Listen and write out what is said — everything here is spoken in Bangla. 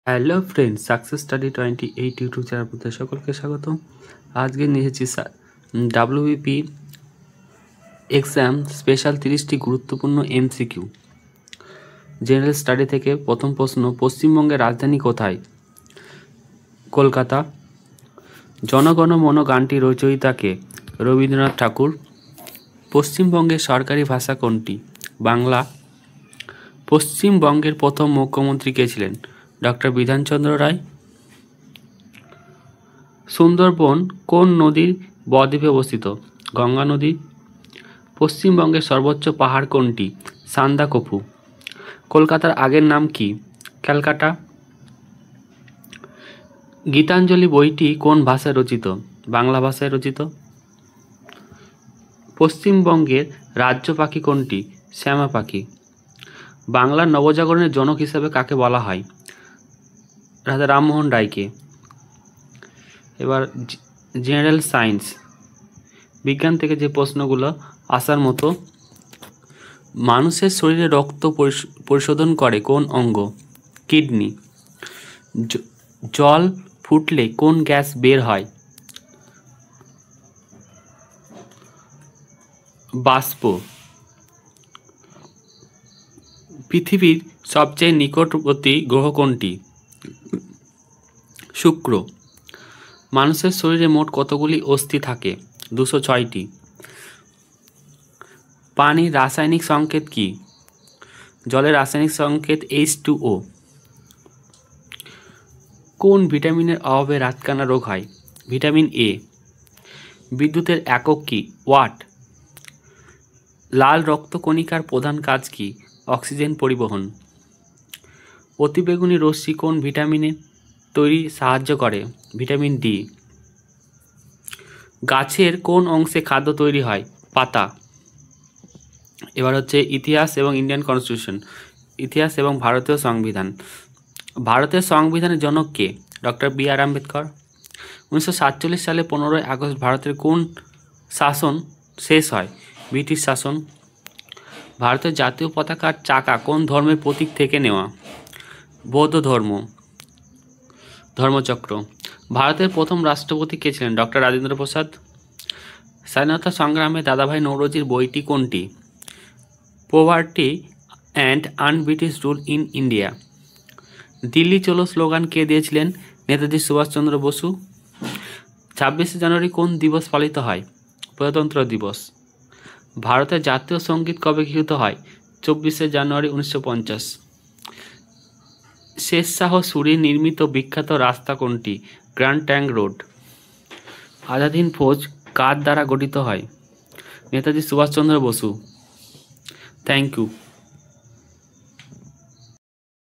Hello friends, success study 28 YouTube channel পড়তে সকলকে স্বাগতম। আজকে নিয়ে এসেছি ডাব্লিউবিপি এক্সাম স্পেশাল 30টি গুরুত্বপূর্ণ এমসিকিউ। জেনারেল স্টাডি থেকে প্রথম প্রশ্ন, পশ্চিমবঙ্গের রাজধানী কোথায়? কলকাতা। জনগণ মন গানটি রচয়িতাকে? রবীন্দ্রনাথ ঠাকুর। পশ্চিমবঙ্গের সরকারি ভাষা কোনটি? বাংলা। পশ্চিমবঙ্গের প্রথম মুখ্যমন্ত্রী কে ছিলেন? ডক্টর বিধানচন্দ্র রায়। সুন্দরবন কোন নদীর বদ্বীপে অবস্থিত? গঙ্গা নদী। পশ্চিমবঙ্গের সর্বোচ্চ পাহাড় কোনটি? সান্দাকফু। কলকাতার আগের নাম কি? ক্যালকাটা। গীতাঞ্জলি বইটি কোন ভাষায় রচিত? বাংলা ভাষায় রচিত। পশ্চিমবঙ্গের রাজ্য পাখি কোনটি? শ্যামা পাখি। বাংলার নবজাগরণের জনক হিসাবে কাকে বলা হয়? রাজা রামমোহন রায়কে। এবার জেনারেল সায়েন্স, বিজ্ঞান থেকে যে প্রশ্নগুলো আসার মতো। মানুষের শরীরে রক্ত পরিশোধন করে কোন অঙ্গ? কিডনি। জল ফুটলে কোন গ্যাস বের হয়? বাষ্প। পৃথিবীর সবচেয়ে নিকটবর্তী গ্রহ কোনটি? শুক্র। মানুষের শরীরে মোট কতগুলি অস্থি থাকে? 206টি। পানির রাসায়নিক সংকেত কি? জলের রাসায়নিক সংকেত H2O। কোন ভিটামিনের অভাবে রাতকানা রোগ হয়? Vitamin A। বিদ্যুতের একক কি? ওয়াট। লাল রক্তকণিকার প্রধান কাজ কি? অক্সিজেন পরিবহন। অতিবেগুনি রশ্মি কোন ভিটামিনে তৈরি সাহায্য করে? Vitamin D. গাছের কোন অংশে খাদ্য তৈরি হয়? পাতা। এবার হচ্ছে ইতিহাস এবং ইন্ডিয়ান কনস্টিটিউশন। ইতিহাস এবং ভারতীয় সংবিধান। ভারতের সংবিধানের জনক কে? Doctor B.R. আম্বেদকর। 1947 সালে 15ই আগস্ট ভারতের কোন শাসন শেষ হয়? ব্রিটিশ শাসন। ভারতের জাতীয় পতাকার চাকা কোন ধর্মের প্রতীক থেকে নেওয়া? বৌদ্ধ ধর্ম। ধর্মচক্র। ভারতের প্রথম রাষ্ট্রপতি কে ছিলেন? ডক্টর রাজেন্দ্র প্রসাদ। স্বাধীনতা সংগ্রামে দাদাভাই নৌরোজির বইটি কোনটি? Poverty and un-British rule in India. Delhi চলো স্লোগান কে দিয়েছিলেন? নেতাজি সুভাষচন্দ্র বসু। 26শে জানুয়ারি কোন দিবস পালিত হয়? প্রজাতন্ত্র দিবস। ভারতের জাতীয় সঙ্গীত কবে গৃহীত হয়? 24শে জানুয়ারি 1950। শেষ শাহ সুরি নির্মিত বিখ্যাত রাস্তা কোনটি? Grand Trunk Road. Azad Hind Fauj কার দ্বারা গঠিত হয়? নেতাজি সুভাষচন্দ্র বসু। Thank you.